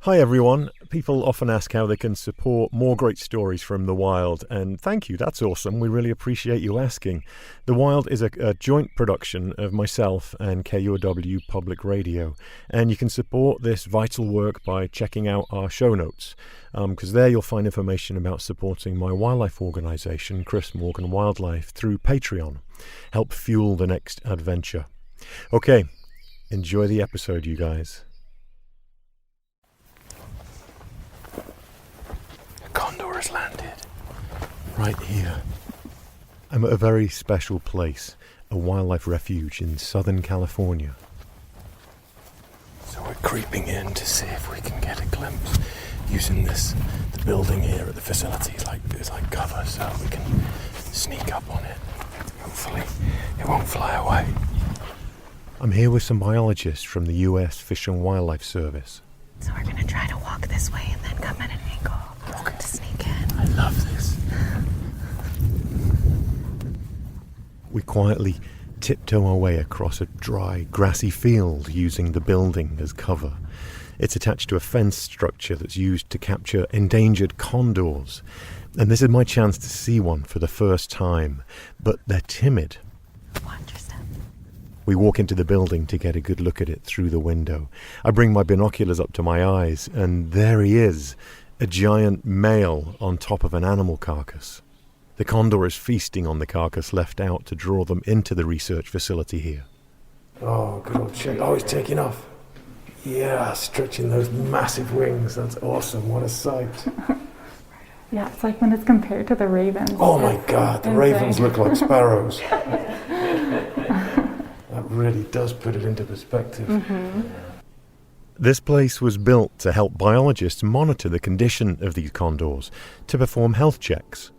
Hi everyone. People often ask how they can support more great stories from the wild, and thank you, that's awesome. We really appreciate you asking. The Wild is a joint production of myself and KUOW Public Radio, and you can support this vital work by checking out our show notes, because there you'll find information about supporting my wildlife organisation, Chris Morgan Wildlife, through Patreon. Help fuel the next adventure. Okay, enjoy the episode, you guys. Condor has landed right here. I'm at a very special place, a wildlife refuge in Southern California. So we're creeping in to see if we can get a glimpse using the building here at the facility is like cover, so we can sneak up on it. Hopefully it won't fly away. I'm here with some biologists from the US Fish and Wildlife Service. So we're going to try to walk this way and then come at an angle to sneak in. I love this. We quietly tiptoe our way across a dry, grassy field using the building as cover. It's attached to a fence structure that's used to capture endangered condors. And this is my chance to see one for the first time. But they're timid. Watch your step. We walk into the building to get a good look at it through the window. I bring my binoculars up to my eyes, and there he is, a giant male on top of an animal carcass. The condor is feasting on the carcass left out to draw them into the research facility here. Oh, good old check. Oh, he's taking off. Yeah, stretching those massive wings. That's awesome. What a sight. Yeah, it's like when it's compared to the ravens. Oh my God, the ravens look like sparrows. That really does put it into perspective. Mm-hmm. This place was built to help biologists monitor the condition of these condors, to perform health checks.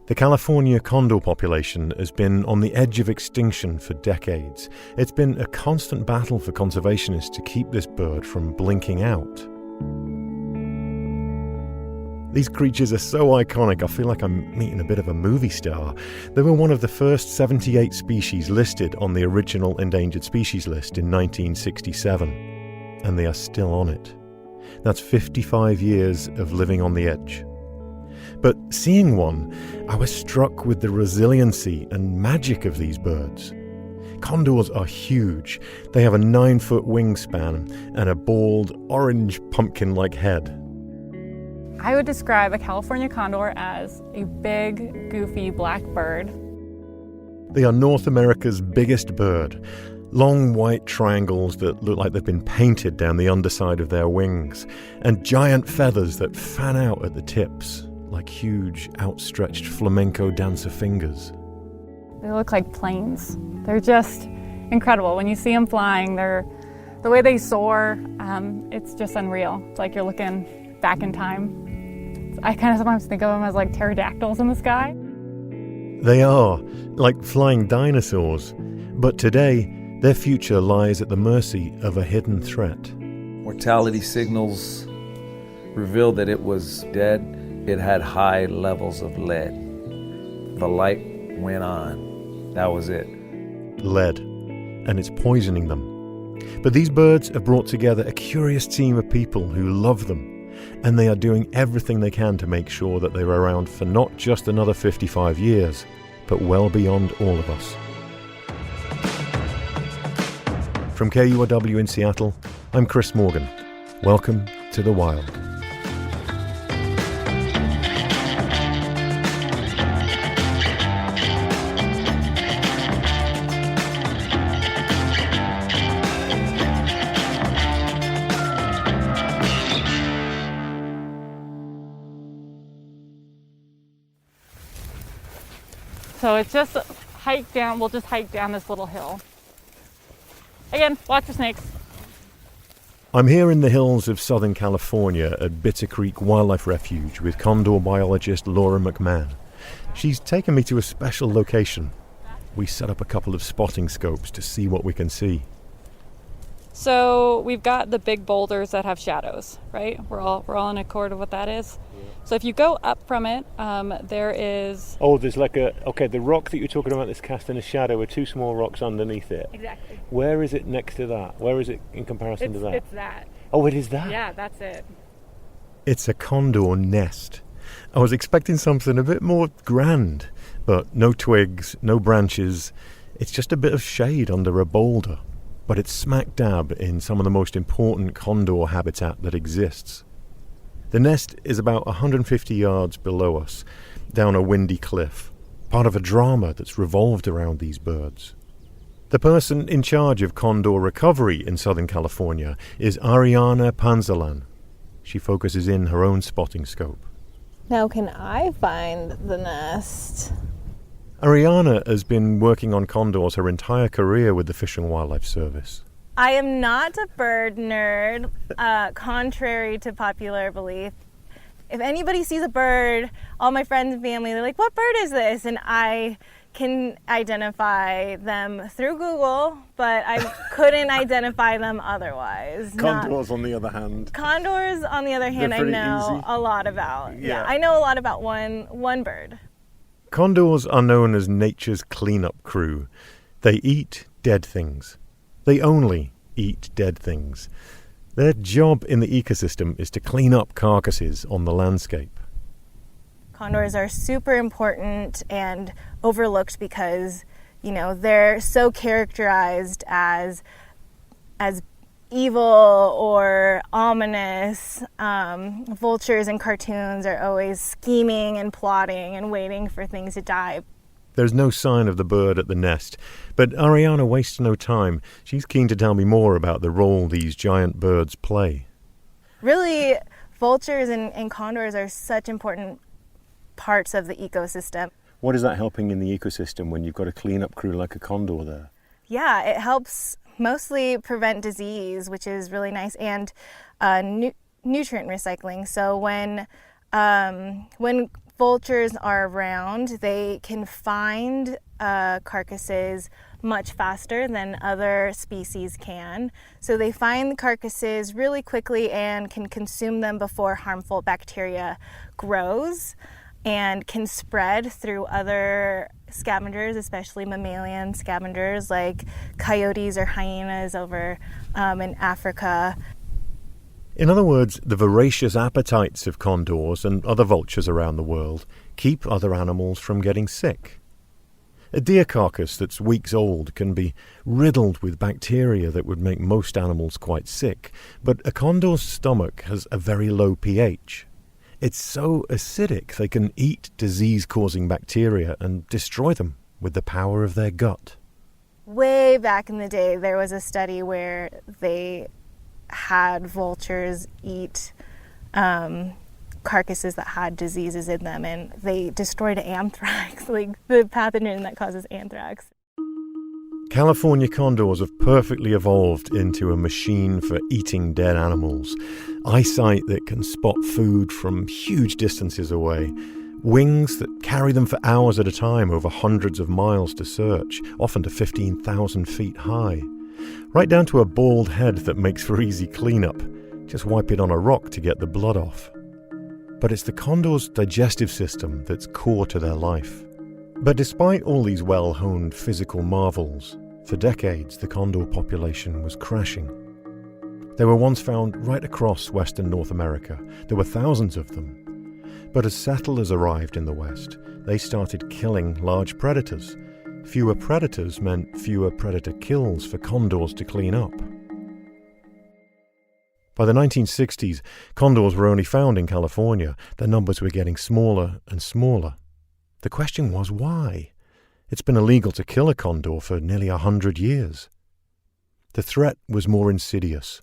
The California Condor population has been on the edge of extinction for decades. It's been a constant battle for conservationists to keep this bird from blinking out. These creatures are so iconic, I feel like I'm meeting a bit of a movie star. They were one of the first 78 species listed on the original endangered species list in 1967, and they are still on it. That's 55 years of living on the edge. But seeing one, I was struck with the resiliency and magic of these birds. Condors are huge. They have a 9-foot wingspan and a bald, orange pumpkin-like head. I would describe a California condor as a big, goofy black bird. They are North America's biggest bird. Long white triangles that look like they've been painted down the underside of their wings, and giant feathers that fan out at the tips, like huge, outstretched flamenco dancer fingers. They look like planes. They're just incredible. When you see them flying, the way they soar, it's just unreal. It's like you're looking back in time. I kind of sometimes think of them as like pterodactyls in the sky. They are, like flying dinosaurs. But today, their future lies at the mercy of a hidden threat. Mortality signals revealed that it was dead. It had high levels of lead. The light went on. That was it. Lead. And it's poisoning them. But these birds have brought together a curious team of people who love them. And they are doing everything they can to make sure that they're around for not just another 55 years, but well beyond all of us. From KUOW in Seattle, I'm Chris Morgan. Welcome to the Wild. So it's just we'll just hike down this little hill. Again, watch for snakes. I'm here in the hills of Southern California at Bitter Creek Wildlife Refuge with condor biologist Laura McMahon. She's taken me to a special location. We set up a couple of spotting scopes to see what we can see. So we've got the big boulders that have shadows, right? We're all in accord of what that is. Yeah. So if you go up from it, there is... Oh, there's like the rock that you're talking about that's casting a shadow with two small rocks underneath it. Exactly. Where is it next to that? Where is it in comparison to that? It's that. Oh, it is that? Yeah, that's it. It's a Condor Nest. I was expecting something a bit more grand, but no twigs, no branches. It's just a bit of shade under a boulder, but it's smack dab in some of the most important condor habitat that exists. The nest is about 150 yards below us, down a windy cliff, part of a drama that's revolved around these birds. The person in charge of condor recovery in Southern California is Ariana Panzalan. She focuses in her own spotting scope. Now, can I find the nest? Ariana has been working on condors her entire career with the Fish and Wildlife Service. I am not a bird nerd, contrary to popular belief. If anybody sees a bird, all my friends and family, they're like, what bird is this? And I can identify them through Google, but I couldn't identify them otherwise. Condors, on the other hand. Condors, on the other hand, I know a lot about. Yeah, I know a lot about one bird. Condors are known as nature's cleanup crew. They eat dead things. They only eat dead things. Their job in the ecosystem is to clean up carcasses on the landscape. Condors are super important and overlooked because, you know, they're so characterized as evil or ominous. Vultures in cartoons are always scheming and plotting and waiting for things to die. There's no sign of the bird at the nest, but Ariana wastes no time. She's keen to tell me more about the role these giant birds play. Really, vultures and condors are such important parts of the ecosystem. What is that helping in the ecosystem when you've got a cleanup crew like a condor there? Yeah, it helps mostly prevent disease, which is really nice, and nutrient recycling. So when vultures are around, they can find carcasses much faster than other species can. So they find the carcasses really quickly and can consume them before harmful bacteria grows and can spread through other scavengers, especially mammalian scavengers like coyotes or hyenas over in Africa. In other words, the voracious appetites of condors and other vultures around the world keep other animals from getting sick. A deer carcass that's weeks old can be riddled with bacteria that would make most animals quite sick, but a condor's stomach has a very low pH. It's so acidic they can eat disease-causing bacteria and destroy them with the power of their gut. Way back in the day, there was a study where they had vultures eat carcasses that had diseases in them, and they destroyed anthrax, like the pathogen that causes anthrax. California condors have perfectly evolved into a machine for eating dead animals. Eyesight that can spot food from huge distances away. Wings that carry them for hours at a time over hundreds of miles to search, often to 15,000 feet high. Right down to a bald head that makes for easy cleanup. Just wipe it on a rock to get the blood off. But it's the condor's digestive system that's core to their life. But despite all these well-honed physical marvels, for decades the condor population was crashing. They were once found right across western North America. There were thousands of them. But as settlers arrived in the West, they started killing large predators. Fewer predators meant fewer predator kills for condors to clean up. By the 1960s, condors were only found in California. Their numbers were getting smaller and smaller. The question was why? It's been illegal to kill a condor for nearly 100 years. The threat was more insidious.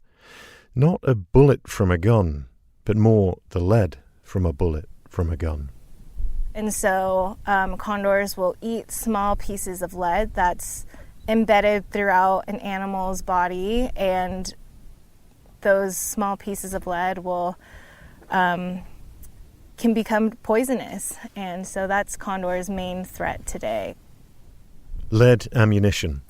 Not a bullet from a gun, but more the lead from a bullet from a gun. And so condors will eat small pieces of lead that's embedded throughout an animal's body, and those small pieces of lead will can become poisonous. And so that's condor's main threat today. Lead ammunition.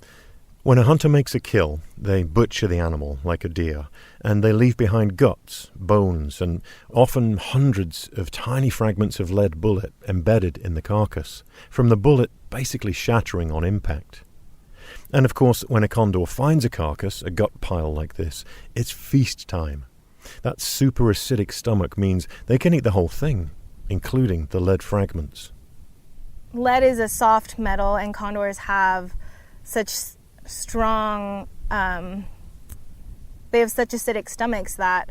When a hunter makes a kill, they butcher the animal like a deer, and they leave behind guts, bones, and often hundreds of tiny fragments of lead bullet embedded in the carcass, from the bullet basically shattering on impact. And of course, when a condor finds a carcass, a gut pile like this, it's feast time. That super acidic stomach means they can eat the whole thing, including the lead fragments. Lead is a soft metal, and condors have such strong, they have such acidic stomachs that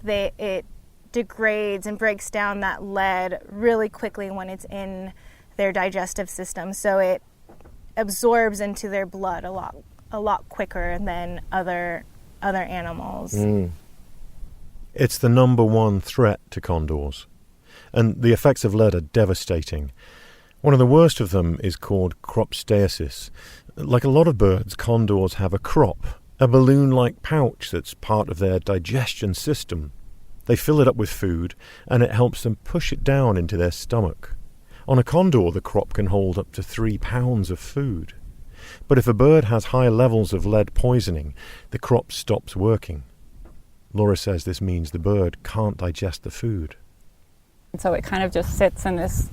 it degrades and breaks down that lead really quickly when it's in their digestive system. So it absorbs into their blood a lot quicker than other animals. It's the number one threat to condors, and the effects of lead are devastating. One of the worst of them is called cropstasis. Like a lot of birds, condors have a crop, a balloon-like pouch that's part of their digestion system. They fill it up with food, and it helps them push it down into their stomach. On a condor, the crop can hold up to 3 pounds of food. But if a bird has high levels of lead poisoning, the crop stops working. Laura says this means the bird can't digest the food. So it kind of just sits in this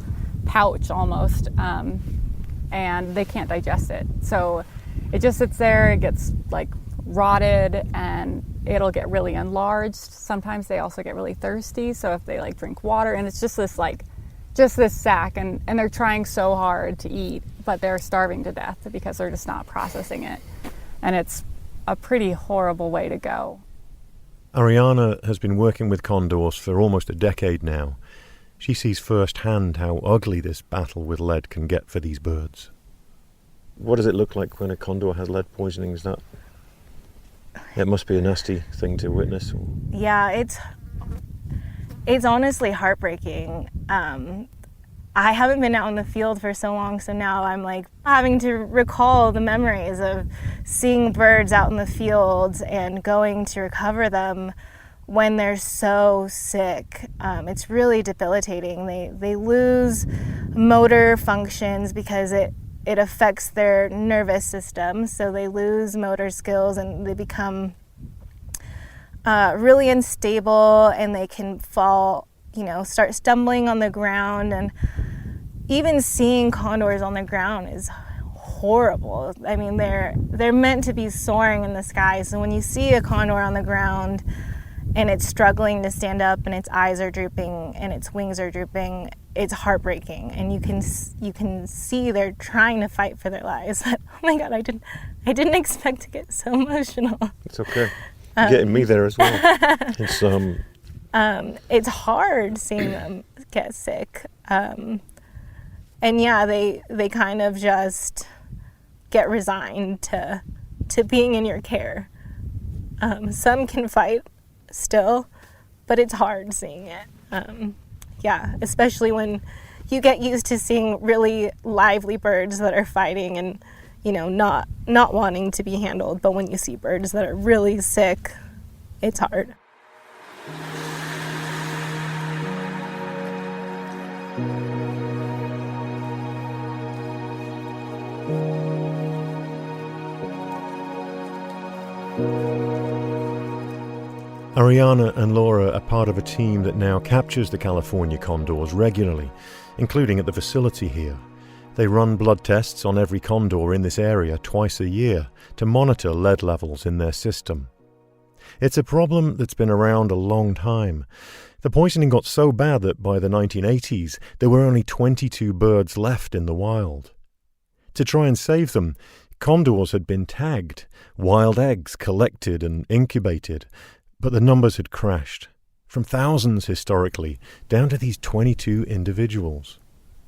pouch almost, and they can't digest it. So it just sits there, it gets like rotted, and it'll get really enlarged. Sometimes they also get really thirsty, so if they like drink water, and it's just this sack, and they're trying so hard to eat, but they're starving to death because they're just not processing it. And it's a pretty horrible way to go. Ariana has been working with condors for almost a decade now. She sees firsthand how ugly this battle with lead can get for these birds. What does it look like when a condor has lead poisoning? Is that... It must be a nasty thing to witness. Yeah, it's honestly heartbreaking. I haven't been out in the field for so long, so now I'm like having to recall the memories of seeing birds out in the fields and going to recover them when they're so sick. It's really debilitating. They lose motor functions because it affects their nervous system, so they lose motor skills and they become really unstable, and they can fall, start stumbling on the ground. And even seeing condors on the ground is horrible. I mean, they're meant to be soaring in the sky, so when you see a condor on the ground and it's struggling to stand up and its eyes are drooping and its wings are drooping, it's heartbreaking, and you can see they're trying to fight for their lives. Oh my God, I didn't expect to get so emotional. It's okay. You're getting me there as well. It's hard seeing them get sick, and yeah, they kind of just get resigned to being in your care. Some can fight still, but it's hard seeing it. Yeah, especially when you get used to seeing really lively birds that are fighting and, not wanting to be handled. But when you see birds that are really sick, it's hard. Ariana and Laura are part of a team that now captures the California condors regularly, including at the facility here. They run blood tests on every condor in this area twice a year to monitor lead levels in their system. It's a problem that's been around a long time. The poisoning got so bad that by the 1980s, there were only 22 birds left in the wild. To try and save them, condors had been tagged, wild eggs collected and incubated, but the numbers had crashed, from thousands historically, down to these 22 individuals.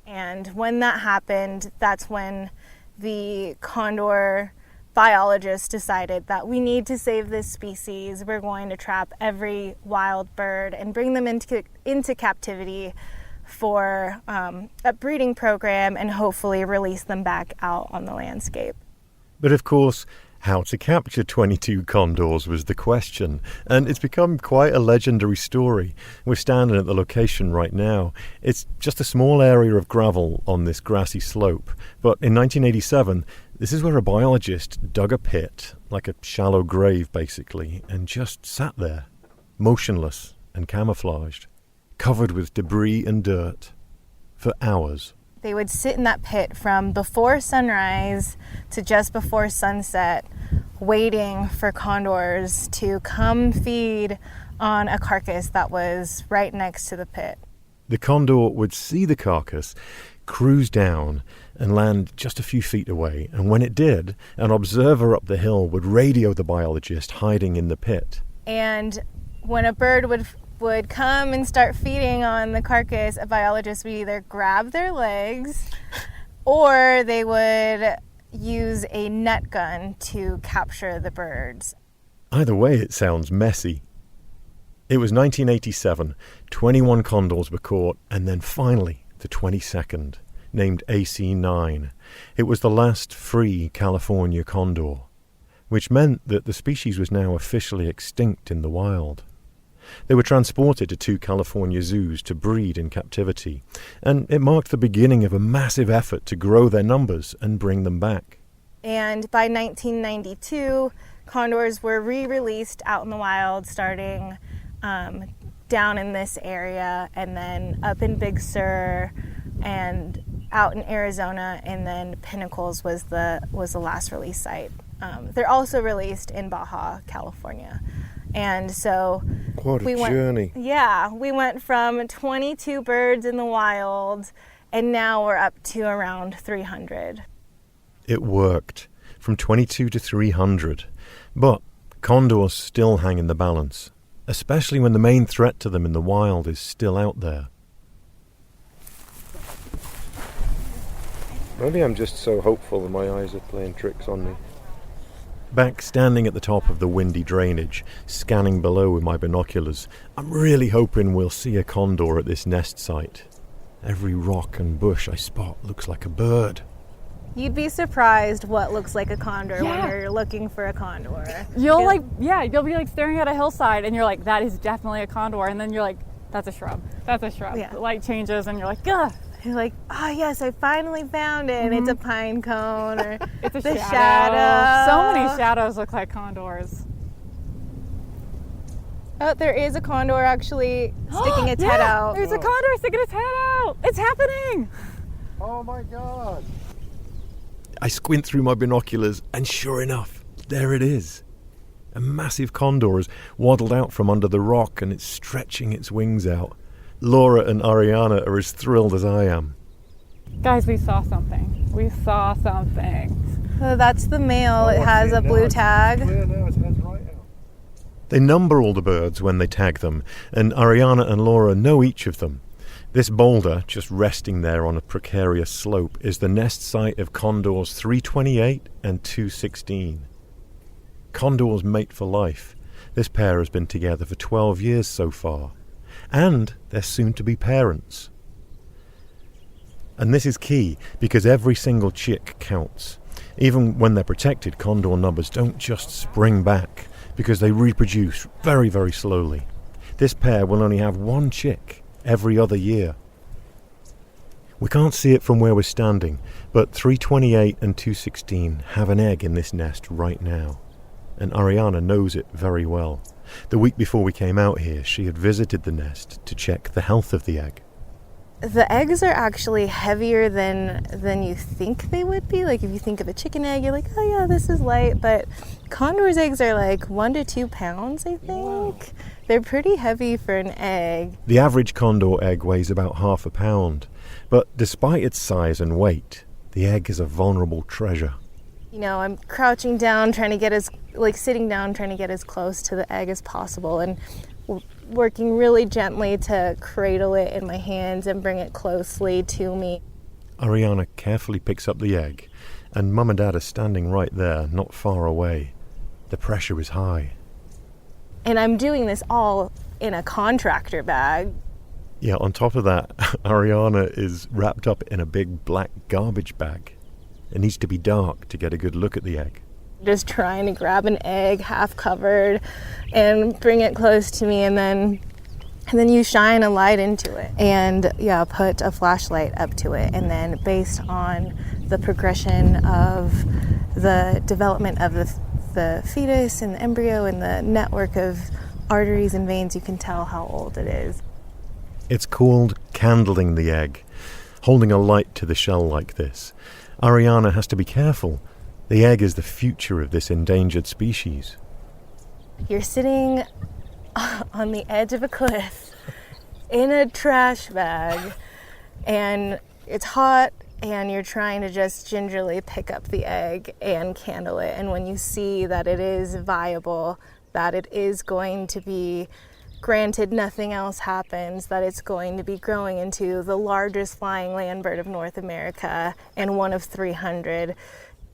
And when that happened, that's when the condor biologists decided that we need to save this species. We're going to trap every wild bird and bring them into captivity for a breeding program and hopefully release them back out on the landscape. But of course, how to capture 22 condors was the question, and it's become quite a legendary story. We're standing at the location right now. It's just a small area of gravel on this grassy slope, but in 1987, this is where a biologist dug a pit, like a shallow grave basically, and just sat there, motionless and camouflaged, covered with debris and dirt, for hours. They would sit in that pit from before sunrise to just before sunset, waiting for condors to come feed on a carcass that was right next to the pit. The condor would see the carcass, cruise down, and land just a few feet away. And when it did, an observer up the hill would radio the biologist hiding in the pit. And when a bird would come and start feeding on the carcass, a biologist would either grab their legs or they would use a net gun to capture the birds. Either way, it sounds messy. It was 1987, 21 condors were caught, and then finally, the 22nd, named AC-9. It was the last free California condor, which meant that the species was now officially extinct in the wild. They were transported to 2 California zoos to breed in captivity, and it marked the beginning of a massive effort to grow their numbers and bring them back. And by 1992, condors were re-released out in the wild, starting down in this area, and then up in Big Sur, and out in Arizona, and then Pinnacles was the last release site. They're also released in Baja, California. And so What a journey. We went from 22 birds in the wild, and now we're up to around 300. It worked, from 22 to 300. But condors still hang in the balance, especially when the main threat to them in the wild is still out there. Maybe I'm just so hopeful that my eyes are playing tricks on me. Back standing at the top of the windy drainage, scanning below with my binoculars, I'm really hoping we'll see a condor at this nest site. Every rock and bush I spot looks like a bird. You'd be surprised what looks like a condor Yeah. when you're looking for a condor. You'll be like staring at a hillside and you're like, that is definitely a condor. And then you're like, that's a shrub. That's a shrub. Yeah. The light changes and you're like, ugh. You're like, oh yes, I finally found it. It's a pine cone, or It's a the shadow. So many shadows look like condors. Oh, there is a condor actually sticking its head out. There's a condor sticking its head out. It's happening. Oh my God! I squint through my binoculars, and sure enough, there it is. A massive condor has waddled out from under the rock, and it's stretching its wings out. Laura and Ariana are as thrilled as I am. Guys, we saw something. We saw something. So that's the male. It has a blue tag. They number all the birds when they tag them, and Ariana and Laura know each of them. This boulder, just resting there on a precarious slope, is the nest site of condors 328 and 216. Condors mate for life. This pair has been together for 12 years so far. And they're soon to be parents. And this is key because every single chick counts. Even when they're protected, condor numbers don't just spring back because they reproduce very, very slowly. This pair will only have 1 chick every other year. We can't see it from where we're standing, but 328 and 216 have an egg in this nest right now. And Ariana knows it very well. The week before we came out here, she had visited the nest to check the health of the egg. The eggs are actually heavier than you think they would be. Like if you think of a chicken egg, you're like, oh yeah, this is light. But condor's eggs are like 1 to 2 pounds, I think. Wow. They're pretty heavy for an egg. The average condor egg weighs about half a pound. But despite its size and weight, the egg is a vulnerable treasure. You know, I'm crouching down, sitting down, trying to get as close to the egg as possible, and working really gently to cradle it in my hands and bring it closely to me. Ariana carefully picks up the egg, and Mum and Dad are standing right there, not far away. The pressure is high. And I'm doing this all in a contractor bag. Yeah, on top of that, Ariana is wrapped up in a big black garbage bag. It needs to be dark to get a good look at the egg. Just trying to grab an egg half covered and bring it close to me, and then you shine a light into it and put a flashlight up to it, and then based on the progression of the development of the fetus and the embryo and the network of arteries and veins, you can tell how old it is. It's called candling the egg, holding a light to the shell like this. Ariana has to be careful. The egg is the future of this endangered species. You're sitting on the edge of a cliff in a trash bag, and it's hot, and you're trying to just gingerly pick up the egg and candle it. And when you see that it is viable, that it is going to be, granted nothing else happens, that it's going to be growing into the largest flying land bird of North America and one of 300,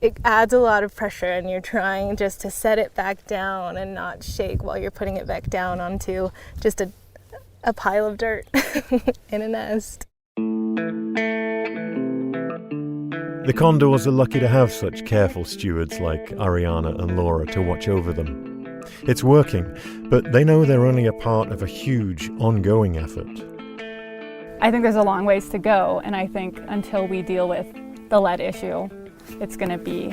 it adds a lot of pressure, and you're trying just to set it back down and not shake while you're putting it back down onto just a pile of dirt in a nest. The Condors are lucky to have such careful stewards like Ariana and Laura to watch over them. It's working, but they know they're only a part of a huge, ongoing effort. I think there's a long ways to go, and I think until we deal with the lead issue, it's going to be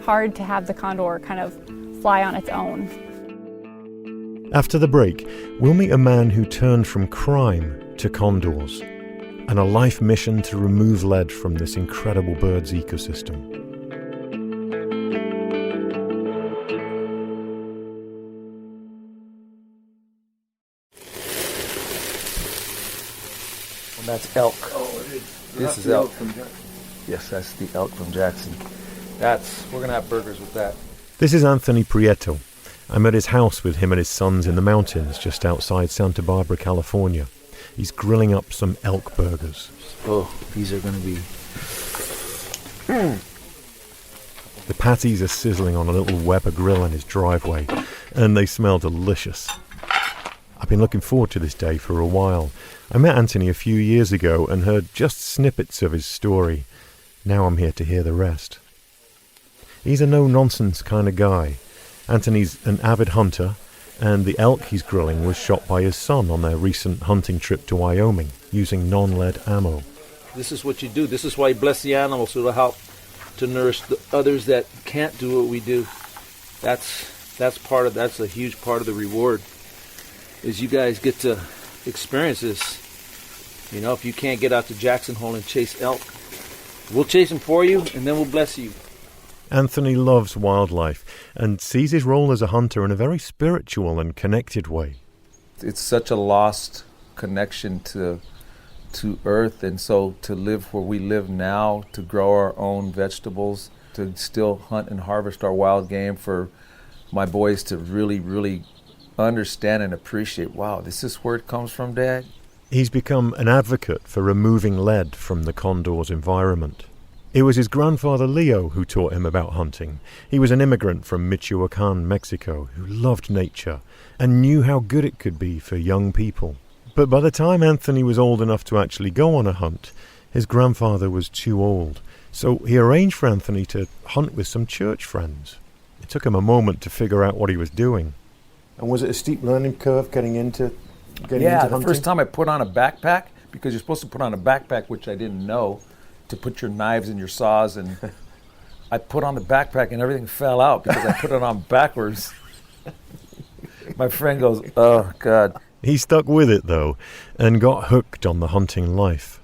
hard to have the condor kind of fly on its own. After the break, we'll meet a man who turned from crime to condors, and a life mission to remove lead from this incredible bird's ecosystem. And that's elk. This is elk from Jackson. Yes, that's the elk from Jackson. We're gonna have burgers with that. This is Anthony Prieto. I'm at his house with him and his sons in the mountains just outside Santa Barbara, California. He's grilling up some elk burgers. Oh, these are going to be... The patties are sizzling on a little Weber grill in his driveway, and they smell delicious. I've been looking forward to this day for a while. I met Anthony a few years ago and heard just snippets of his story. Now I'm here to hear the rest. He's a no-nonsense kind of guy. Anthony's an avid hunter, and the elk he's grilling was shot by his son on their recent hunting trip to Wyoming, using non-lead ammo. This is what you do. This is why you bless the animals, so it'll help to nourish the others that can't do what we do. That's a huge part of the reward, is you guys get to experience this. You know, if you can't get out to Jackson Hole and chase elk, we'll chase them for you, and then we'll bless you. Anthony loves wildlife and sees his role as a hunter in a very spiritual and connected way. It's such a lost connection to earth, and so to live where we live now, to grow our own vegetables, to still hunt and harvest our wild game, for my boys to really, really understand and appreciate, wow, this is where it comes from, Dad. He's become an advocate for removing lead from the condor's environment. It was his grandfather Leo who taught him about hunting. He was an immigrant from Michoacan, Mexico, who loved nature and knew how good it could be for young people. But by the time Anthony was old enough to actually go on a hunt, his grandfather was too old. So he arranged for Anthony to hunt with some church friends. It took him a moment to figure out what he was doing. And was it a steep learning curve getting into hunting? Yeah, the first time I put on a backpack, because you're supposed to put on a backpack, which I didn't know, to put your knives and your saws, and I put on the backpack and everything fell out because I put it on backwards. My friend goes, oh, God. He stuck with it, though, and got hooked on the hunting life.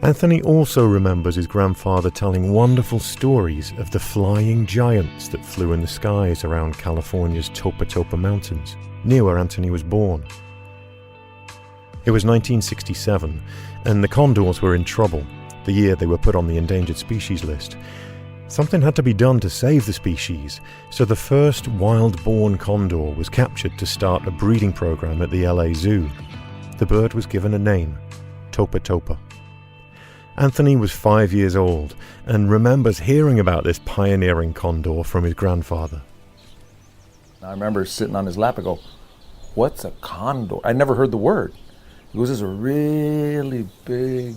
Anthony also remembers his grandfather telling wonderful stories of the flying giants that flew in the skies around California's Topa Topa mountains, near where Anthony was born. It was 1967, and the condors were in trouble, the year they were put on the endangered species list. Something had to be done to save the species, so the first wild-born condor was captured to start a breeding program at the LA Zoo. The bird was given a name, Topa Topa. Anthony was 5 years old and remembers hearing about this pioneering condor from his grandfather. I remember sitting on his lap and go, what's a condor? I never heard the word. It was just a really big,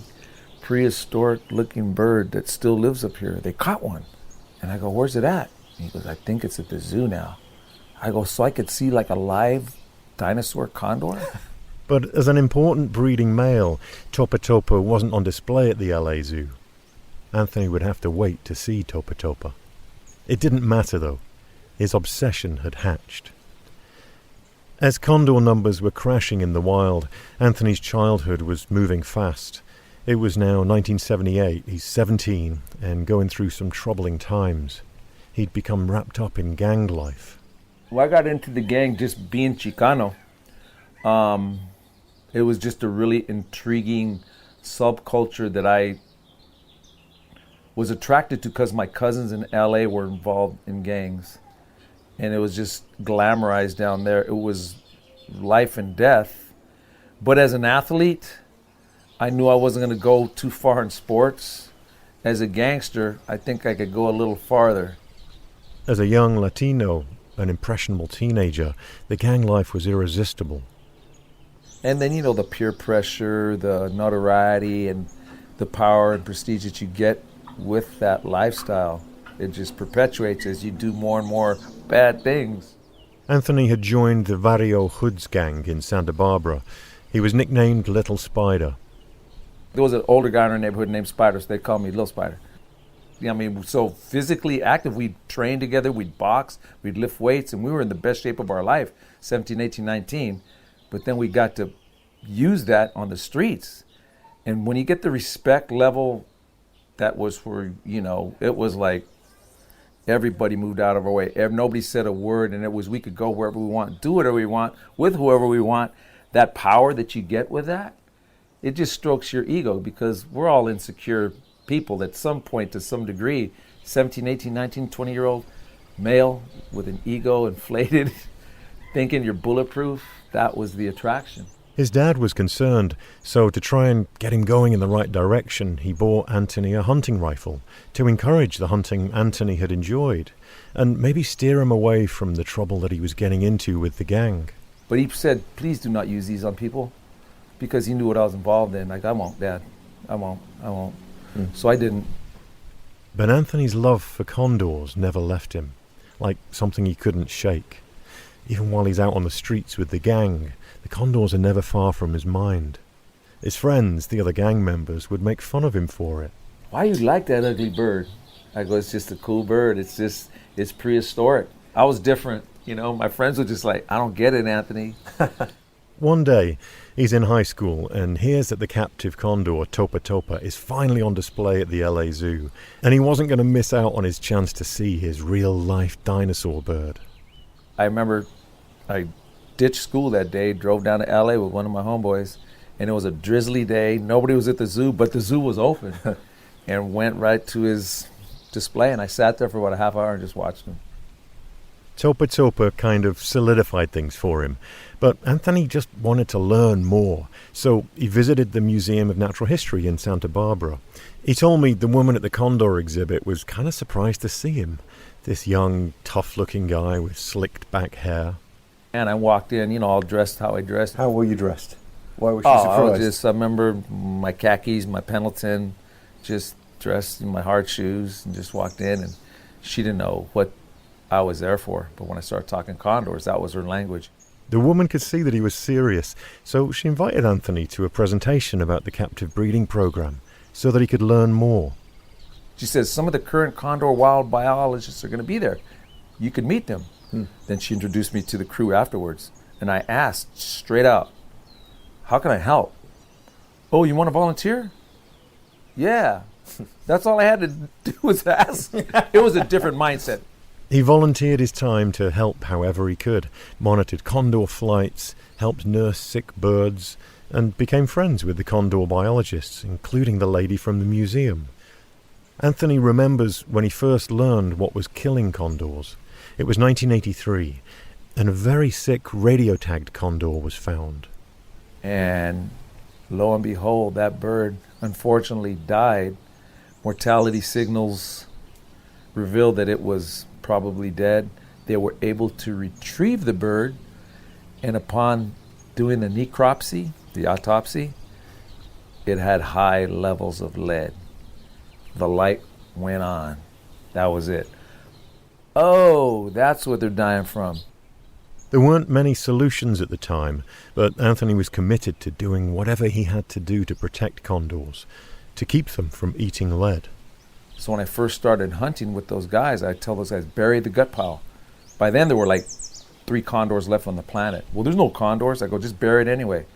prehistoric-looking bird that still lives up here. They caught one. And I go, where's it at? And he goes, I think it's at the zoo now. I go, so I could see like a live dinosaur condor? But as an important breeding male, Topa Topa wasn't on display at the LA Zoo. Anthony would have to wait to see Topa Topa. It didn't matter, though. His obsession had hatched. As condor numbers were crashing in the wild, Anthony's childhood was moving fast. It was now 1978, he's 17, and going through some troubling times. He'd become wrapped up in gang life. Well, I got into the gang just being Chicano. It was just a really intriguing subculture that I was attracted to because my cousins in LA were involved in gangs. And it was just glamorized down there. It was life and death. But as an athlete, I knew I wasn't going to go too far in sports. As a gangster, I think I could go a little farther. As a young Latino, an impressionable teenager, the gang life was irresistible. And then, the peer pressure, the notoriety, and the power and prestige that you get with that lifestyle. It just perpetuates as you do more and more bad things. Anthony had joined the Barrio Hoods gang in Santa Barbara. He was nicknamed Little Spider. There was an older guy in our neighborhood named Spider, so they called me Little Spider. So physically active, we'd train together, we'd box, we'd lift weights, and we were in the best shape of our life, 17, 18, 19. But then we got to use that on the streets. And when you get the respect level, that was for, it was like everybody moved out of our way. Nobody said a word, and it was we could go wherever we want, do whatever we want, with whoever we want. That power that you get with that, it just strokes your ego because we're all insecure people at some point to some degree. 17, 18, 19, 20-year-old male with an ego inflated, thinking you're bulletproof, that was the attraction. His dad was concerned, so to try and get him going in the right direction, he bought Anthony a hunting rifle to encourage the hunting Anthony had enjoyed and maybe steer him away from the trouble that he was getting into with the gang. But he said, please do not use these on people, because he knew what I was involved in. Like, I won't, Dad. I won't. So I didn't. But Anthony's love for condors never left him, like something he couldn't shake. Even while he's out on the streets with the gang, the condors are never far from his mind. His friends, the other gang members, would make fun of him for it. Why you like that ugly bird? I go, it's just a cool bird. It's prehistoric. I was different. My friends were just like, I don't get it, Anthony. One day, he's in high school and hears that the captive condor, Topa Topa, is finally on display at the LA Zoo, and he wasn't going to miss out on his chance to see his real-life dinosaur bird. I remember I ditched school that day, drove down to LA with one of my homeboys, and it was a drizzly day. Nobody was at the zoo, but the zoo was open, and went right to his display, and I sat there for about a half hour and just watched him. Topa Topa kind of solidified things for him, but Anthony just wanted to learn more, so he visited the Museum of Natural History in Santa Barbara. He told me the woman at the Condor exhibit was kind of surprised to see him, this young, tough-looking guy with slicked back hair. And I walked in, all dressed how I dressed. How were you dressed? Why was she surprised? I remember my khakis, my Pendleton, just dressed in my hard shoes, and just walked in, and she didn't know what I was there for. But when I started talking condors, that was her language. The woman could see that he was serious, so she invited Anthony to a presentation about the captive breeding program so that he could learn more. She says, some of the current condor wild biologists are going to be there. You could meet them. Then she introduced me to the crew afterwards, and I asked straight out, how can I help? Oh, you want to volunteer? Yeah. That's all I had to do was ask. It was a different mindset. He volunteered his time to help however he could, monitored condor flights, helped nurse sick birds, and became friends with the condor biologists, including the lady from the museum. Anthony remembers when he first learned what was killing condors. It was 1983, and a very sick radio-tagged condor was found. And lo and behold, that bird unfortunately died. Mortality signals revealed that it was probably dead. They were able to retrieve the bird, and upon doing the necropsy, the autopsy, it had high levels of lead. The light went on. That was it. Oh, that's what they're dying from. There weren't many solutions at the time, but Anthony was committed to doing whatever he had to do to protect condors, to keep them from eating lead. So when I first started hunting with those guys, I'd tell those guys, bury the gut pile. By then there were like 3 condors left on the planet. Well, there's no condors. I go, just bury it anyway.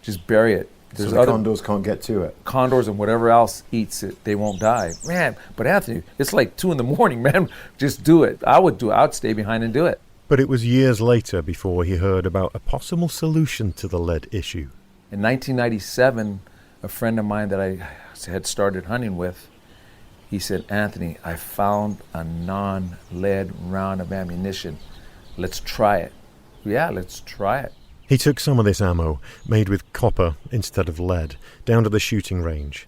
Just bury it. So the condors can't get to it. Condors and whatever else eats it, they won't die. Man, but Anthony, it's like 2 a.m, man. Just do it. I would do it. I would stay behind and do it. But it was years later before he heard about a possible solution to the lead issue. In 1997, a friend of mine that I had started hunting with, he said, "Anthony, I found a non-lead round of ammunition. Let's try it." Yeah, let's try it. He took some of this ammo, made with copper instead of lead, down to the shooting range.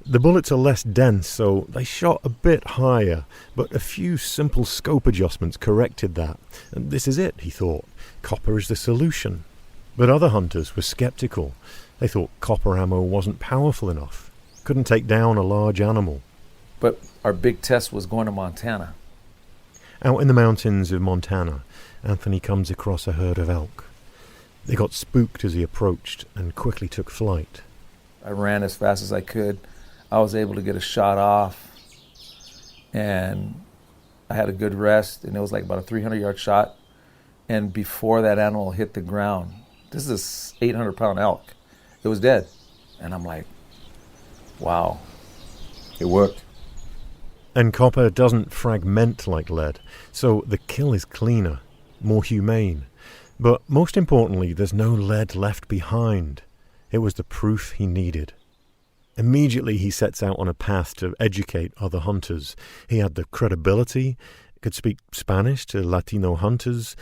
The bullets are less dense, so they shot a bit higher, but a few simple scope adjustments corrected that. And this is it, he thought. Copper is the solution. But other hunters were skeptical. They thought copper ammo wasn't powerful enough, couldn't take down a large animal. But our big test was going to Montana. Out in the mountains of Montana, Anthony comes across a herd of elk. They got spooked as he approached and quickly took flight. I ran as fast as I could. I was able to get a shot off, and I had a good rest, and it was like about a 300-yard shot. And before that animal hit the ground, this is a 800-pound elk, it was dead. And I'm like, wow. It worked. And copper doesn't fragment like lead, so the kill is cleaner, more humane. But most importantly, there's no lead left behind. It was the proof he needed. Immediately he sets out on a path to educate other hunters. He had the credibility, could speak Spanish to Latino hunters,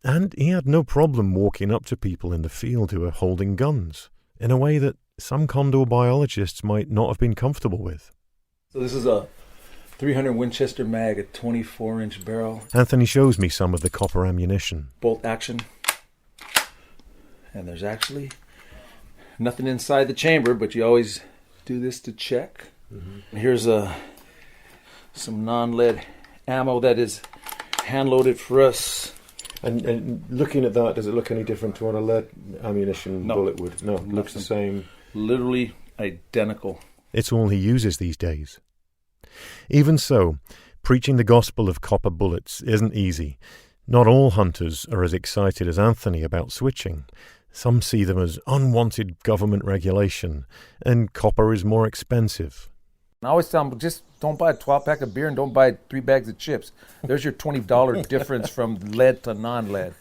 and he had no problem walking up to people in the field who were holding guns, in a way that some condor biologists might not have been comfortable with. So this is a 300 Winchester mag, a 24-inch barrel. Anthony shows me some of the copper ammunition. Bolt action. And there's actually nothing inside the chamber, but you always do this to check. Mm-hmm. Here's some non-lead ammo that is hand-loaded for us. And looking at that, does it look any different to what a lead ammunition bullet would? No, it looks the same. Literally identical. It's all he uses these days. Even so, preaching the gospel of copper bullets isn't easy. Not all hunters are as excited as Anthony about switching. Some see them as unwanted government regulation, and copper is more expensive. I always tell them, just don't buy a 12-pack of beer and don't buy 3 bags of chips. There's your $20 difference from lead to non-lead.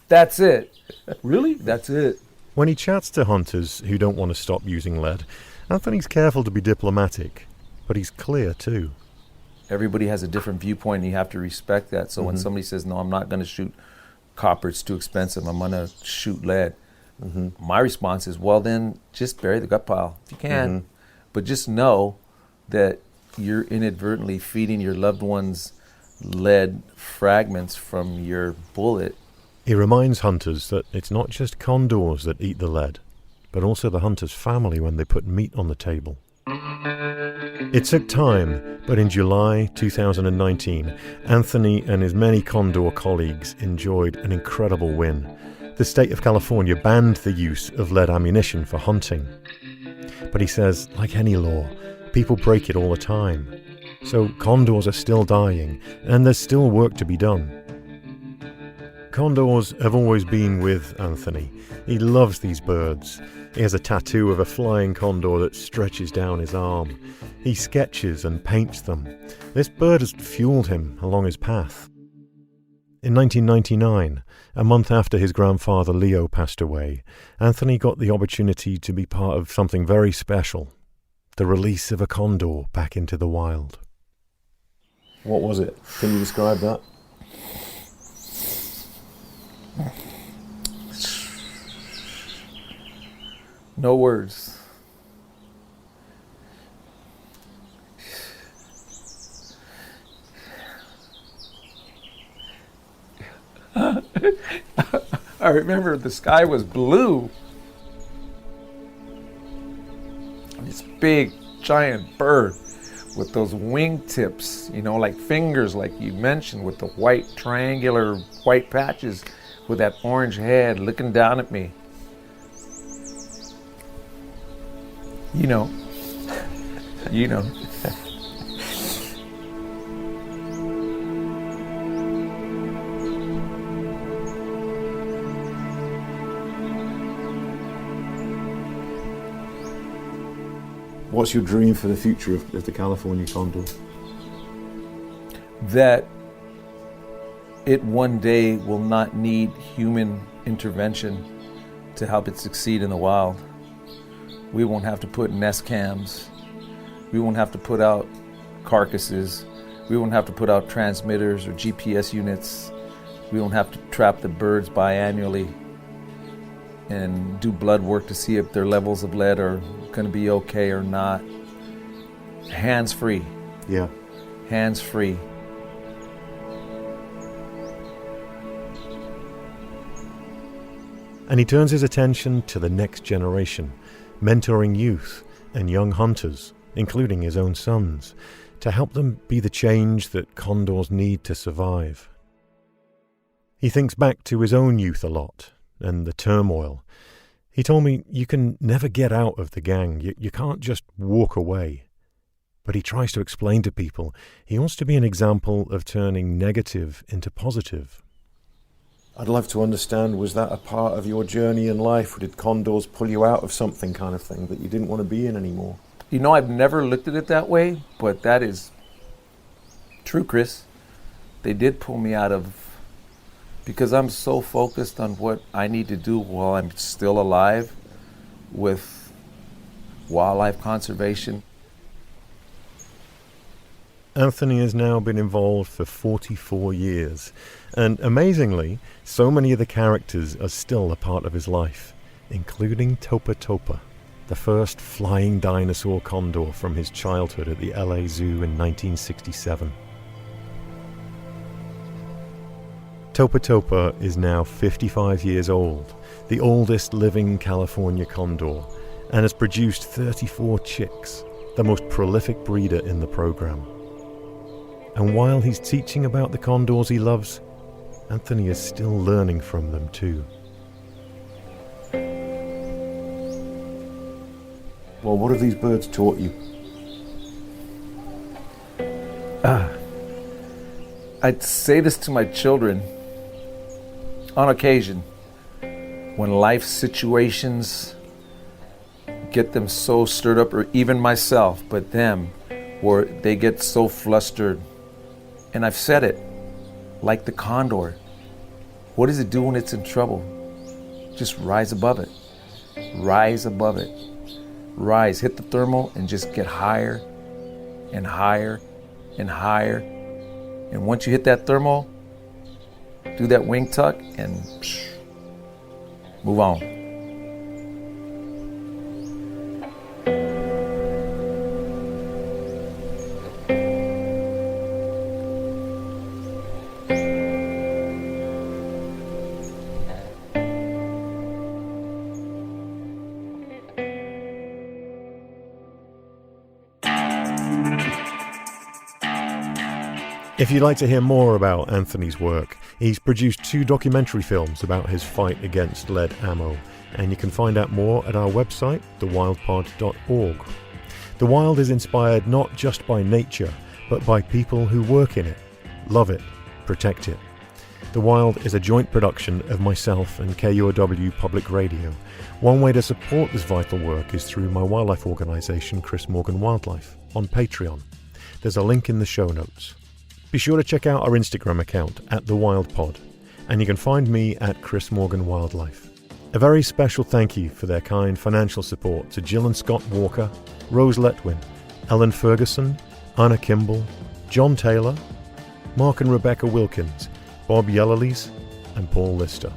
That's it. Really? That's it. When he chats to hunters who don't want to stop using lead, Anthony's careful to be diplomatic, but he's clear too. Everybody has a different viewpoint, and you have to respect that. So when somebody says, no, I'm not going to shoot copper, it's too expensive, I'm going to shoot lead. My response is, well, then just bury the gut pile if you can. But just know that you're inadvertently feeding your loved ones lead fragments from your bullet. He reminds hunters that it's not just condors that eat the lead, but also the hunter's family when they put meat on the table. It took time, but in July 2019, Anthony and his many condor colleagues enjoyed an incredible win. The state of California banned the use of lead ammunition for hunting. But he says, like any law, people break it all the time. So condors are still dying, and there's still work to be done. Condors have always been with Anthony. He loves these birds. He has a tattoo of a flying condor that stretches down his arm. He sketches and paints them. This bird has fueled him along his path. In 1999, a month after his grandfather Leo passed away, Anthony got the opportunity to be part of something very special, the release of a condor back into the wild. What was it? Can you describe that? No words. I remember the sky was blue. This big, giant bird with those wingtips, like fingers, like you mentioned, with the white, triangular white patches with that orange head looking down at me. You know. What's your dream for the future of the California Condor? That it one day will not need human intervention to help it succeed in the wild. We won't have to put nest cams. We won't have to put out carcasses. We won't have to put out transmitters or GPS units. We won't have to trap the birds biannually and do blood work to see if their levels of lead are going to be okay or not. Hands-free. Yeah. Hands-free. And he turns his attention to the next generation, mentoring youth and young hunters, including his own sons, to help them be the change that condors need to survive. He thinks back to his own youth a lot, and the turmoil. He told me, you can never get out of the gang, you can't just walk away. But he tries to explain to people he wants to be an example of turning negative into positive. I'd love to understand, was that a part of your journey in life? Or did condors pull you out of something kind of thing that you didn't want to be in anymore? You know, I've never looked at it that way, but that is true, Chris. They did pull me out of, because I'm so focused on what I need to do while I'm still alive with wildlife conservation. Anthony has now been involved for 44 years, and amazingly, so many of the characters are still a part of his life, including Topa Topa, the first flying dinosaur condor from his childhood at the LA Zoo in 1967. Topa Topa is now 55 years old, the oldest living California condor, and has produced 34 chicks, the most prolific breeder in the program. And while he's teaching about the condors he loves, Anthony is still learning from them too. Well, what have these birds taught you? I'd say this to my children on occasion. When life situations get them so stirred up, or even myself, but them, where they get so flustered. And I've said it, like the condor. What does it do when it's in trouble? Just rise above it. Rise above it. Rise, hit the thermal and just get higher and higher and higher. And once you hit that thermal, do that wing tuck and move on. If you'd like to hear more about Anthony's work, he's produced 2 documentary films about his fight against lead ammo, and you can find out more at our website, thewildpod.org. The Wild is inspired not just by nature, but by people who work in it, love it, protect it. The Wild is a joint production of myself and KUOW Public Radio. One way to support this vital work is through my wildlife organisation, Chris Morgan Wildlife, on Patreon. There's a link in the show notes. Be sure to check out our Instagram account at @TheWildPod, and you can find me at Chris Morgan Wildlife. A very special thank you for their kind financial support to Jill and Scott Walker, Rose Letwin, Ellen Ferguson, Anna Kimball, John Taylor, Mark and Rebecca Wilkins, Bob Yellerlees, and Paul Lister.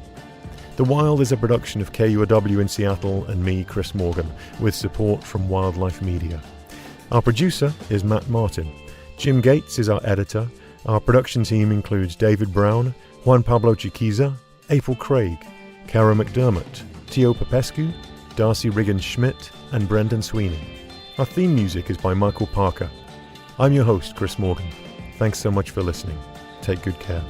The Wild is a production of KUOW in Seattle and me, Chris Morgan, with support from Wildlife Media. Our producer is Matt Martin. Jim Gates is our editor. Our production team includes David Brown, Juan Pablo Chiquiza, April Craig, Cara McDermott, Tio Popescu, Darcy Riggins-Schmidt, and Brendan Sweeney. Our theme music is by Michael Parker. I'm your host, Chris Morgan. Thanks so much for listening. Take good care.